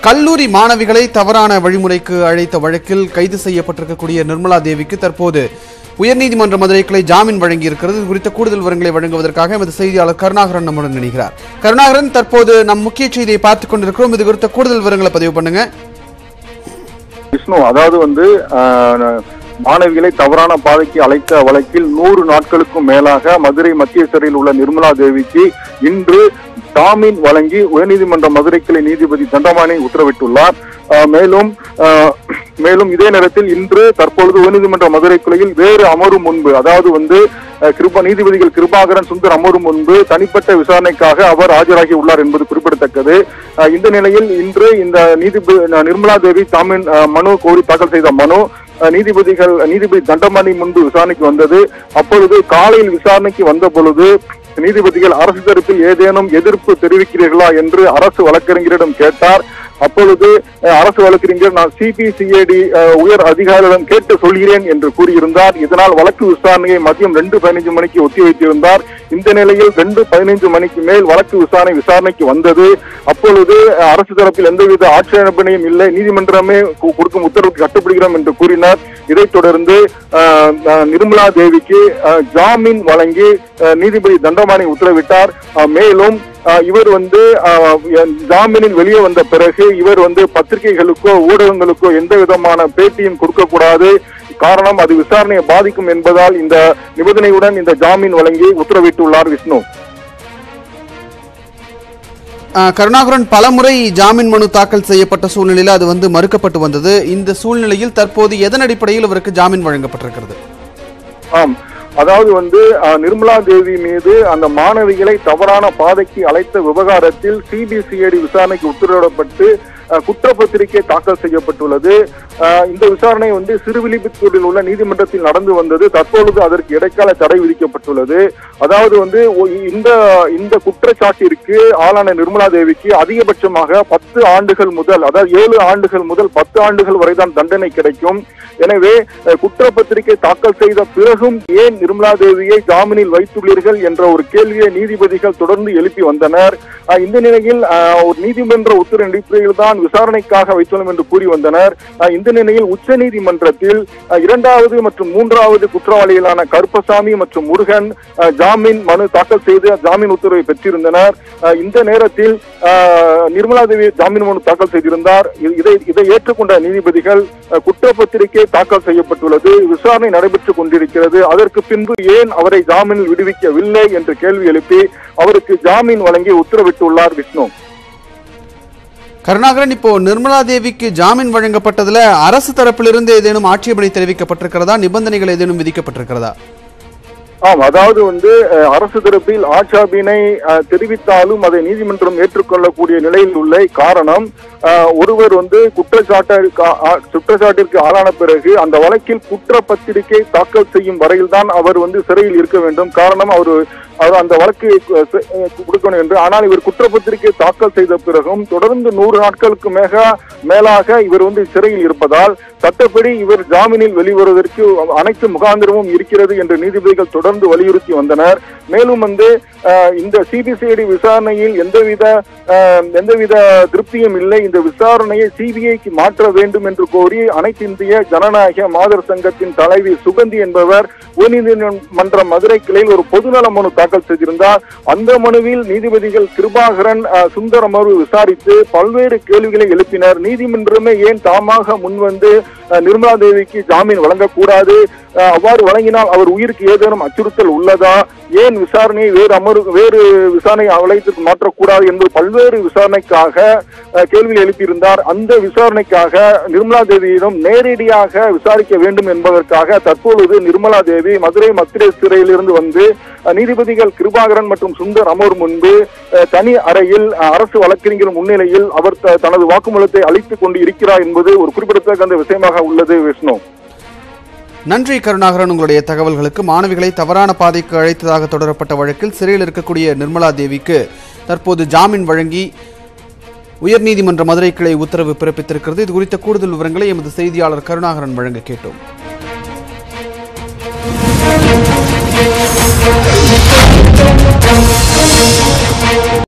கல்லூரி மாணவிகளை தவறான வழிமுறைக்கு அழைத்த வழக்கில் கைது செய்யப்பட்டிருக்கக்கூடிய நிர்மலா தேவிக்கு தற்போது உயர்நீதிமன்ற மதுரை கிளை ஜாமீன் வழங்கியிருக்கிறது. இது குறித்த கூடுதல் விவரங்களை வழங்குவதற்காக எமது செய்தியாளர் கருணாகரன் நம்முடன் இணைகிறார். கருணாகரன், தற்போது நம் முக்கிய செய்தியை பார்த்துக் கொண்டிருக்கிறோம். இது குறித்த கூடுதல் விவரங்களை பதிவு பண்ணுங்க. விஷ்ணு, அதாவது மாணவிகளை தவறான பாதைக்கு அழைத்த வழக்கில் 100 நாட்களுக்கும் மேலாக மதுரை மத்திய சிறையில் உள்ள நிர்மலா தேவிக்கு இன்று ஜாமீன் வழங்கி உயர்நீதிமன்ற மதுரை கிளை நீதிபதி தண்டபாணி உத்தரவிட்டுள்ளார். மேலும் இதே நேரத்தில் இன்று தற்பொழுது உயர்நீதிமன்ற மதுரை கிளையில் வேறு அமரும் முன்பு, அதாவது நீதிபதிகள் கிருபாகரன், சுந்தர் அமரும் முன்பு தனிப்பட்ட விசாரணைக்காக அவர் ஆஜராகி உள்ளார் என்பது குறிப்பிடத்தக்கது. இந்த நிலையில் இன்று இந்த நிர்மலா தேவி ஜாமீன் மனு கோரி தாக்கல் செய்த மனு நீதிபதி தண்டபாணி முன்பு விசாரணைக்கு வந்தது. அப்பொழுது காலையில் விசாரணைக்கு வந்த பொழுது நீதிபதிகள் அரசு தரப்பில் ஏதேனும் எதிர்ப்பு தெரிவிக்கிறீர்களா என்று அரசு வழக்கறிஞரிடம் கேட்டார். அப்பொழுது அரசு வழக்கறிஞர், நான் சிபிசிஐடி உயர் அதிகாரிகளிடம் கேட்டு சொல்கிறேன் என்று கூறியிருந்தார். இதனால் வழக்கு விசாரணையை மதியம் 2:15 மணிக்கு ஒத்திவைத்திருந்தார். இந்த நிலையில் 2:15 மணிக்கு மேல் வழக்கு விசாரணைக்கு வந்தது. அப்பொழுது அரசு தரப்பில் எந்தவித ஆட்சேபனையும் இல்லை, நீதிமன்றமே கொடுக்கும் உத்தரவுக்கு கட்டுப்படுகிறோம் என்று கூறினார். இதைத் தொடர்ந்து நிர்மலா தேவிக்கு ஜாமீன் வழங்கி நீதிபதி தண்டபாணி உத்தரவிட்டார். மேலும் இவர் ஜாமீனில் வெளியே வந்த பிறகு இவர் பத்திரிகைகளுக்கோ ஊடகங்களுக்கோ எந்த விதமான பேட்டியும் கொடுக்கக்கூடாது, காரணம் அது விசாரணையை பாதிக்கும் என்பதால் இந்த நிபந்தனையுடன் இந்த ஜாமீன் வழங்கி உத்தரவிட்டுள்ளார். விஷ்ணு, கருணாகரன், பலமுறை ஜாமீன் மனு தாக்கல் செய்யப்பட்ட சூழ்நிலையில் அது மறுக்கப்பட்டு வந்தது. இந்த சூழ்நிலையில் தற்போது எதன் அடிப்படையில் அவருக்கு ஜாமீன் வழங்கப்பட்டிருக்கிறது? அதாவது நிர்மலா தேவி மீது அந்த மாணவிகளை தவறான பாதைக்கு அழைத்த விவகாரத்தில் சிபிசிஐடி விசாரணைக்கு உத்தரவிடப்பட்டு குற்றப்பத்திரிகை தாக்கல் செய்யப்பட்டுள்ளது. இந்த விசாரணை சிறுவில்லிபுத்தூரில் உள்ள நீதிமன்றத்தில் நடந்து வந்தது. தற்பொழுது அதற்கு இடைக்கால தடை விதிக்கப்பட்டுள்ளது. அதாவது இந்த குற்றச்சாட்டிற்கு ஆளான நிர்மலா தேவிக்கு அதிகபட்சமாக 10 ஆண்டுகள் முதல், அதாவது 7 ஆண்டுகள் முதல் 10 ஆண்டுகள் வரைதான் தண்டனை கிடைக்கும். எனவே குற்றப்பத்திரிகை தாக்கல் செய்த பிறகும் ஏன் நிர்மலா தேவியை ஜாமீனில் வைத்துள்ளீர்கள் என்ற ஒரு கேள்வியை நீதிபதிகள் தொடர்ந்து எழுப்பி வந்தனர். இந்த நிலையில் ஒரு நீதிமன்ற உத்தரவின் அடிப்படையில் தான் விசாரணைக்காக வைத்துள்ளோம் என்று கூறி வந்தனர். இந்த நிலையில் உச்ச நீதிமன்றத்தில் 2வது மற்றும் 3வது குற்றவாளிகளான கருப்பசாமி மற்றும் முருகன் ஜாமீன் மனு தாக்கல் செய்து ஜாமீன் உத்தரவை பெற்றிருந்தனர். இந்த நேரத்தில் நிர்மலா தேவி ஜாமீன் மனு தாக்கல் செய்திருந்தார். இதை ஏற்றுக்கொண்ட நீதிபதிகள் குற்றப்பத்திரிகை தாக்கல் செய்யப்பட்டுள்ளது, விசாரணை நடைபெற்றுக் கொண்டிருக்கிறது, அதற்கு பின்பு ஏன் அவரை ஜாமீனில் விடுவிக்கவில்லை என்று கேள்வி எழுப்பி அவருக்கு ஜாமீன் வழங்கி உத்தரவிட்டுள்ளார். விஷ்ணு, கருணாகரன், இப்போ நிர்மலா தேவிக்கு ஜாமீன் வழங்கப்பட்டதுல அரசு தரப்பிலிருந்து ஏதேனும் ஆட்சேபனை தெரிவிக்கப்பட்டிருக்கிறதா, நிபந்தனைகள் ஏதேனும் விதிக்கப்பட்டிருக்கிறதா? அதாவது அரசு தரப்பில் ஆட்சேபனை தெரிவித்தாலும் அதை நீதிமன்றம் ஏற்றுக்கொள்ளக்கூடிய நிலையில் உள்ள காரணம், ஒருவர் குற்றச்சாட்டிற்கு ஆளான பிறகு அந்த வழக்கில் குற்றப்பத்திரிகை தாக்கல் செய்யும் வரையில் தான் அவர் சிறையில் இருக்க வேண்டும். காரணம், அவர் அந்த வழக்கு கொடுக்கணும் என்று. ஆனால் இவர் குற்றப்பத்திரிகை தாக்கல் செய்த பிறகும் தொடர்ந்து 100 நாட்களுக்கு மேலாக இவர் சிறையில் இருப்பதால் சட்டப்படி இவர் ஜாமீனில் வெளிவருவதற்கு அனைத்து முகாந்திரமும் இருக்கிறது என்று நீதிபதிகள் தொடர்ந்து வலியுறுத்தி வந்தனர். மேலும் இந்த சிபிசிஐடி விசாரணையில் எந்தவித திருப்தியும் இல்லை, இந்த விசாரணையை சிபிஐக்கு மாற்ற வேண்டும் என்று கோரி அனைத்து இந்திய ஜனநாயக மாதர் சங்கத்தின் தலைவி சுகந்தி என்பவர் உயர்நீதிமன்ற மதுரை கிளையில் ஒரு பொதுநல மனு தாக்கல் செய்திருந்தார். அந்த மனுவில் நீதிபதிகள் கிருபாகரன், சுந்தர் அமர்வு விசாரித்து பல்வேறு கேள்விகளை எழுப்பினர். நீதிமன்றமே ஏன் தாமாக முன்வந்து நிர்மலா தேவிக்கு ஜாமீன் வழங்கக்கூடாது, அவ்வாறு வழங்கினால் அவர் உயிருக்கு ஏதேனும் அச்சுறுத்தல் உள்ளதா, ஏன் விசாரணையை வேறு விசாரணை அழைத்து மாற்றக்கூடாது என்று பல்வேறு விசாரணைக்காக கேள்வி எழுப்பியிருந்தார். அந்த விசாரணைக்காக நிர்மலா தேவியிடம் நேரடியாக விசாரிக்க வேண்டும் என்பதற்காக தற்பொழுது நிர்மலா தேவி மதுரை மத்திய சிறையிலிருந்து நீதிபதிகள் கிருபாகரன் மற்றும் சுந்தர் அமர் முன்பு தனி அறையில் அரசு வழக்கறிஞர் முன்னிலையில் அவர் தனது வாக்குமூலத்தை அளித்துக் கொண்டு இருக்கிறார் என்பது ஒரு குறிப்பிடத்தக்க விஷயமாக உள்ளது. விஷ்ணு, நன்றி கருணாகரன், உங்களுடைய தகவல்களுக்கு. மாணவிகளை தவறான பாதைக்கு அழைத்ததாக தொடரப்பட்ட வழக்கில் சிறையில் இருக்கக்கூடிய நிர்மலா தேவிக்கு தற்போது ஜாமீன் வழங்கி உயர்நீதிமன்ற மதுரை கிளை உத்தரவு பிறப்பித்திருக்கிறது. இது குறித்த கூடுதல் விவரங்களை எமது செய்தியாளர் கருணாகரன் வழங்க கேட்டோம். We'll be right back.